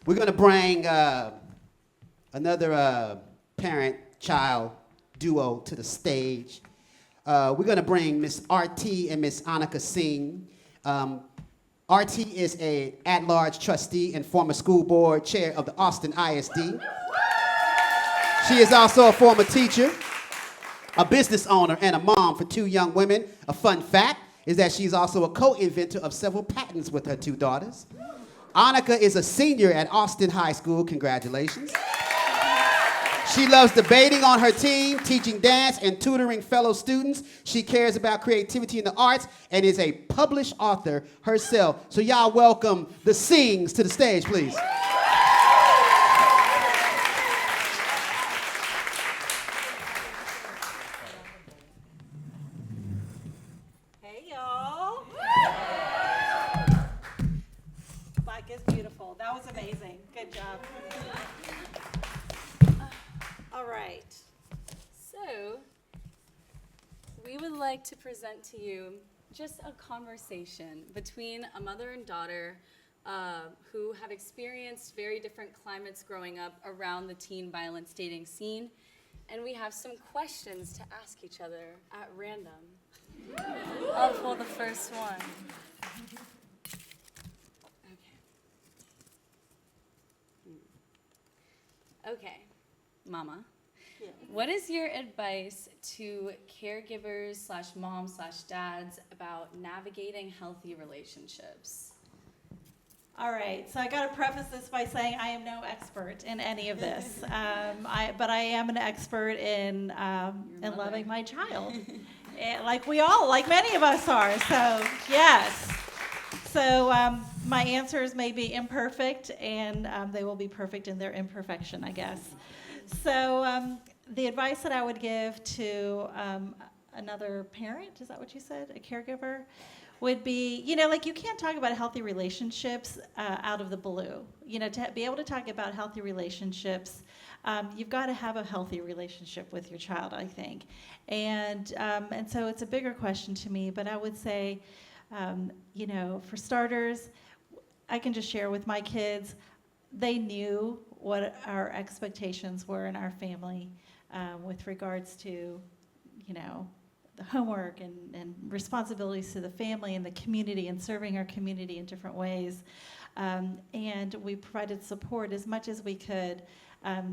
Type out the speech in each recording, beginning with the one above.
We're going to bring another parent-child duo to the stage. We're going to bring Miss Arati and Miss Annika Singh. Arati is an at-large trustee and former school board chair of the Austin ISD. She is also a former teacher, a business owner, and a mom for 2 young women. A fun fact is that she's also a co-inventor of several patents with her 2 daughters. Annika is a senior at Austin High School. Congratulations. She loves debating on her team, teaching dance, and tutoring fellow students. She cares about creativity in the arts and is a published author herself. So y'all welcome the Singhs to the stage, please. Hey, y'all. Black is beautiful. That was amazing. Good job. All right. So, we would like to present to you just a conversation between a mother and daughter who have experienced very different climates growing up around the teen violence dating scene. And we have some questions to ask each other at random. I'll pull the first one. Okay, Mama. Yeah. What is your advice to caregivers / moms / dads about navigating healthy relationships? All right. So I got to preface this by saying I am no expert in any of this. But I am an expert in loving my child, like many of us are. So yes. So my answers may be imperfect, and they will be perfect in their imperfection, I guess. So the advice that I would give to another parent, is that what you said, a caregiver, would be, you can't talk about healthy relationships out of the blue. To be able to talk about healthy relationships, you've got to have a healthy relationship with your child, I think. And so it's a bigger question to me, but I would say, for starters, I can just share with my kids, they knew what our expectations were in our family with regards to, the homework and responsibilities to the family and the community and serving our community in different ways. And we provided support as much as we could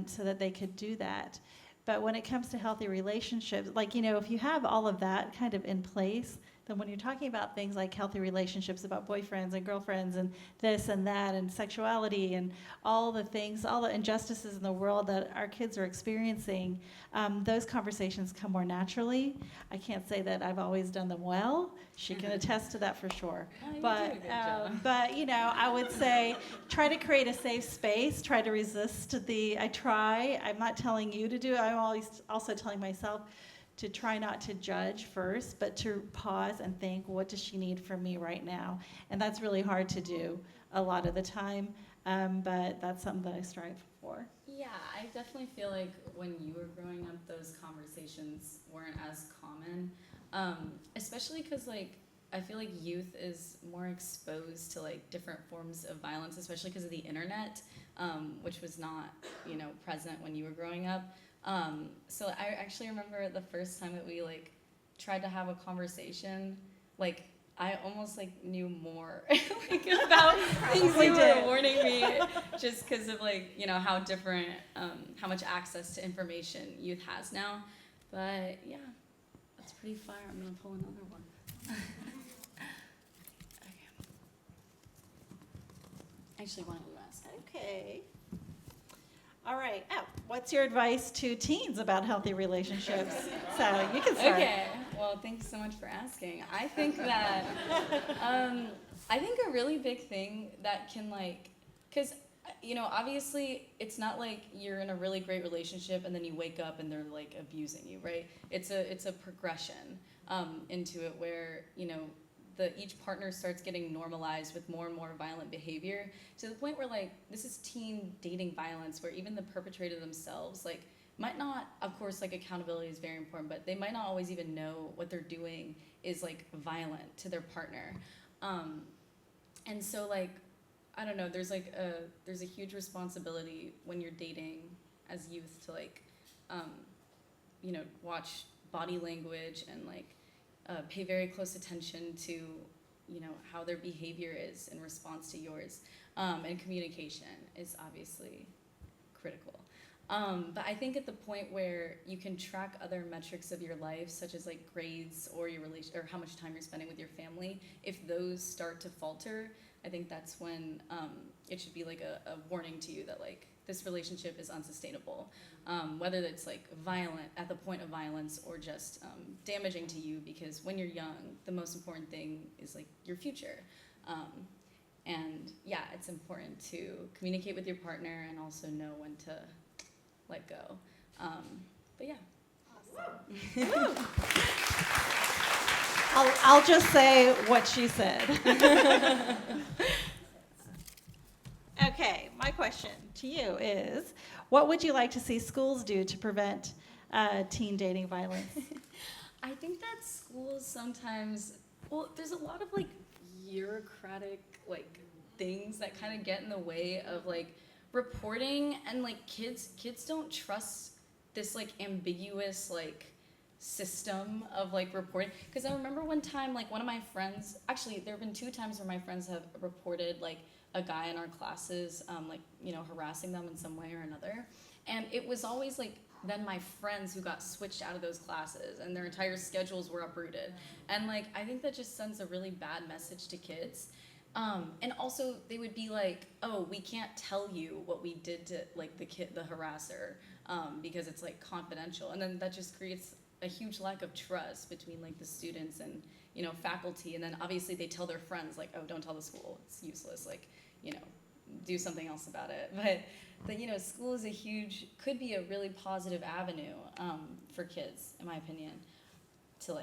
so that they could do that. But when it comes to healthy relationships, if you have all of that kind of in place, then when you're talking about things like healthy relationships, about boyfriends and girlfriends and this and that and sexuality and all the things, all the injustices in the world that our kids are experiencing, those conversations come more naturally. I can't say that I've always done them well. She can attest to that for sure. But I would say try to create a safe space. Try to resist I'm not telling you to do it. I'm always also telling myself to try not to judge first, but to pause and think, what does she need from me right now? And that's really hard to do a lot of the time, but that's something that I strive for. Yeah, I definitely feel like when you were growing up, those conversations weren't as common, especially because I feel like youth is more exposed to different forms of violence, especially because of the internet, which was not present when you were growing up. So I actually remember the first time that we tried to have a conversation, I almost knew more about things you were warning me, just because of how different, how much access to information youth has now. But yeah, that's pretty fire. I'm gonna pull another one. Okay. Actually, why don't you ask? Okay. All right. Oh, what's your advice to teens about healthy relationships? So you can start. Okay. Well, thanks so much for asking. I think that I think a really big thing that can because obviously it's not like you're in a really great relationship and then you wake up and they're abusing you, right? It's a progression into it where each partner starts getting normalized with more and more violent behavior to the point where this is teen dating violence, where even the perpetrator themselves might not, of course, accountability is very important, but they might not always even know what they're doing is violent to their partner. And so I don't know, there's a huge responsibility when you're dating as youth to watch body language and pay very close attention to, how their behavior is in response to yours. And communication is obviously critical. But I think at the point where you can track other metrics of your life, such as grades or your relation or how much time you're spending with your family, if those start to falter, I think that's when it should be a warning to you that this relationship is unsustainable, whether it's violent at the point of violence or just damaging to you, because when you're young, the most important thing is your future. And yeah, it's important to communicate with your partner and also know when to let go. But yeah. Awesome. I'll just say what she said. Okay, my question to you is, what would you like to see schools do to prevent teen dating violence? I think that schools sometimes, there's a lot of bureaucratic things that kind of get in the way of reporting, and kids don't trust this ambiguous system of reporting. Because I remember one time one of my friends, actually there have been 2 times where my friends have reported a guy in our classes harassing them in some way or another, and it was always then my friends who got switched out of those classes and their entire schedules were uprooted. And I think that just sends a really bad message to kids. And also they would be oh, we can't tell you what we did to the harasser, because it's confidential. And then that just creates a huge lack of trust between the students and faculty. And then obviously they tell their friends oh, don't tell the school, it's useless, do something else about it. But school is could be a really positive avenue for kids, in my opinion, to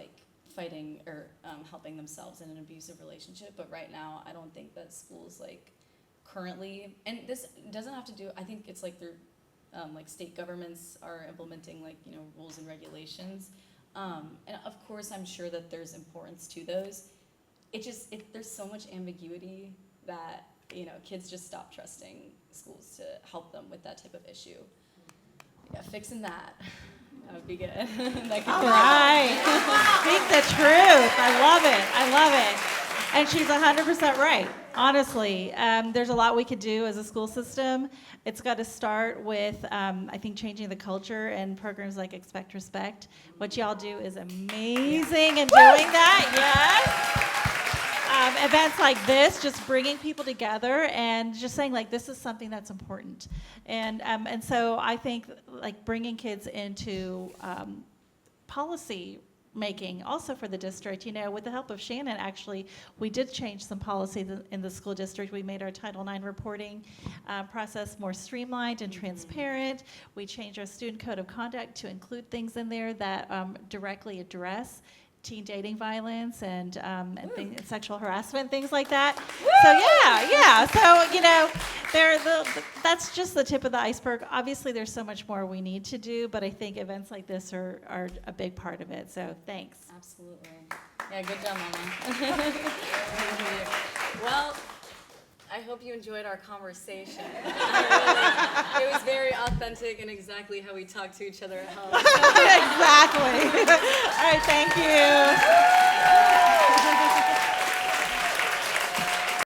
fighting or helping themselves in an abusive relationship. But right now, I don't think that schools currently, and this doesn't have to do, I think it's through state governments are implementing rules and regulations. And of course, I'm sure that there's importance to those. There's so much ambiguity that kids just stop trusting schools to help them with that type of issue. Yeah, fixing that would be good. All right. Speak the truth. I love it. And she's 100% right. Honestly, there's a lot we could do as a school system. It's got to start with, I think, changing the culture and programs like Expect Respect. What y'all do is amazing in doing that. Yes. Events like this, just bringing people together and just saying this is something that's important. And so I think bringing kids into policy making also for the district, with the help of Shannon, actually, we did change some policies in the school district. We made our Title IX reporting process more streamlined and transparent. We changed our student code of conduct to include things in there that directly address teen dating violence and sexual harassment, things like that. So So that's just the tip of the iceberg. Obviously, there's so much more we need to do, but I think events like this are a big part of it. So thanks. Absolutely. Yeah, good job, Mama. Well, I hope you enjoyed our conversation. It was very authentic and exactly how we talk to each other at home. Exactly. All right, thank you.